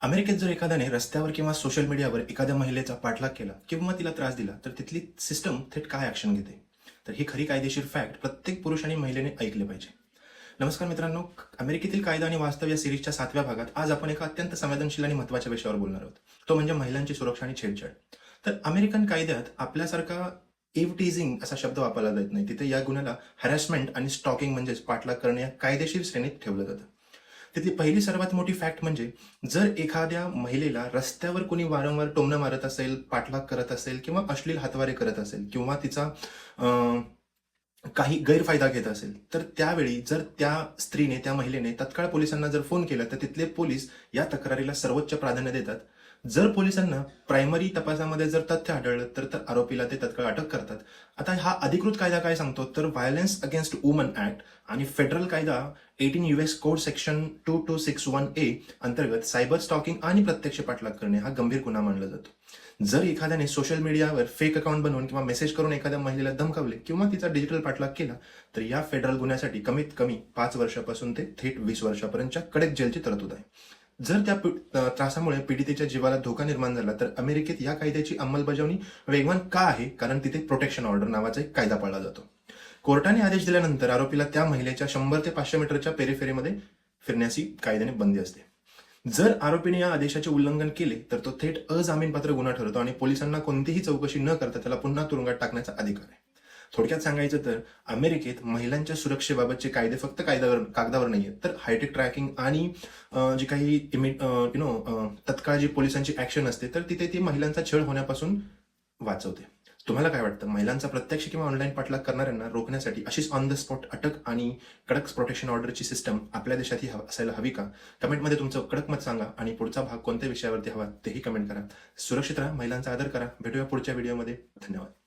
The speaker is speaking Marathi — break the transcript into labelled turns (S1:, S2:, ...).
S1: अमेरिकेत जर एखाद्याने रस्त्यावर किंवा सोशल मीडियावर एखाद्या महिलेचा पाठलाग केला किंवा तिला त्रास दिला तर तिथली सिस्टम थेट काय ऍक्शन घेते. तर ही खरी कायदेशीर फॅक्ट प्रत्येक पुरुष आणि महिलेने ऐकले पाहिजे. नमस्कार मित्रांनो, अमेरिकेतील कायदा आणि वास्तव या सिरीजच्या 7व्या भागात आज आपण एका अत्यंत संवेदनशील आणि महत्त्वाच्या विषयावर बोलणार आहोत. तो म्हणजे महिलांची सुरक्षा आणि छेडछाड. तर अमेरिकन कायद्यात आपल्यासारखा टीजिंग असा शब्द वापरला जात नाही. तिथे या गुन्ह्याला हॅरॅसमेंट आणि स्टॉकिंग म्हणजेच पाठलाग करणे या कायदेशीर श्रेणीत ठेवलं जातं. तिथली पहिली सर्वात मोठी फॅक्ट म्हणजे जर एखाद्या महिलेला रस्त्यावर कोणी वारंवार टोमणं मारत असेल, पाठलाग करत असेल किंवा अश्लील हातवारे करत असेल किंवा तिचा काही गैरफायदा घेत असेल, तर त्यावेळी जर त्या स्त्रीने, त्या महिलेने तत्काळ पोलिसांना जर फोन केला तर तिथले पोलीस या तक्रारीला सर्वोच्च प्राधान्य देतात. जर पोलिसांना प्रायमरी तपासामध्ये जर तथ्य आढळलं तर आरोपीला ते तत्काळ अटक करतात. आता हा अधिकृत कायदा काय सांगतो तर व्हायलन्स अगेन्स्ट वुमन ऍक्ट आणि फेडरल कायदा 18 US कोड सेक्शन 2261A अंतर्गत सायबर स्टॉकिंग आणि प्रत्यक्ष पाठलाग करणे हा गंभीर गुन्हा मानला जातो. जर एखाद्याने सोशल मीडियावर फेक अकाउंट बनवून किंवा मेसेज करून एखाद्या महिलेला धमकावले किंवा तिचा डिजिटल पाठलाग केला तर या फेडरल गुन्ह्यासाठी कमीत कमी 5 वर्षापासून ते थेट 20 वर्षापर्यंतच्या कडक जेलची तरतूद आहे. जर त्या त्रासामुळे पीडितेच्या जीवाला धोका निर्माण झाला तर अमेरिकेत या कायद्याची अंमलबजावणी वेगवान का आहे, कारण तिथे प्रोटेक्शन ऑर्डर नावाचा एक कायदा पाळला जातो. कोर्टाने आदेश दिल्यानंतर आरोपीला त्या महिलेच्या 100 ते 500 मीटरच्या पेरिफेरीमध्ये फिरण्याची कायद्याने बंदी असते. जर आरोपीने या आदेशाचे उल्लंघन केले तर तो थेट अजामीनपात्र गुन्हा ठरतो आणि पोलिसांना कोणतीही चौकशी न करता त्याला पुन्हा तुरुंगात टाकण्याचा अधिकार आहे. थोडक्यात सांगायचं तर अमेरिकेत महिलांच्या सुरक्षेबाबतचे कायदे फक्त कागदावर नाहीये, तर हायटेक ट्रॅकिंग आणि जी काही तत्काळ जी पोलिसांची ऍक्शन असते तर तिथे ती महिलांचा छळ होण्यापासून वाचवते. तुम्हाला काय वाटतं, महिलांचा प्रत्यक्ष किंवा ऑनलाईन पाठलाग करणाऱ्यांना रोखण्यासाठी अशीच ऑन द स्पॉट अटक आणि कडक प्रोटेक्शन ऑर्डरची सिस्टम आपल्या देशातही असायला हवी का? कमेंटमध्ये तुमचं कडक मत सांगा आणि पुढचा भाग कोणत्या विषयावरती हवा तेही कमेंट करा. सुरक्षित राहा, महिलांचा आदर करा. भेटूया पुढच्या व्हिडिओमध्ये. धन्यवाद.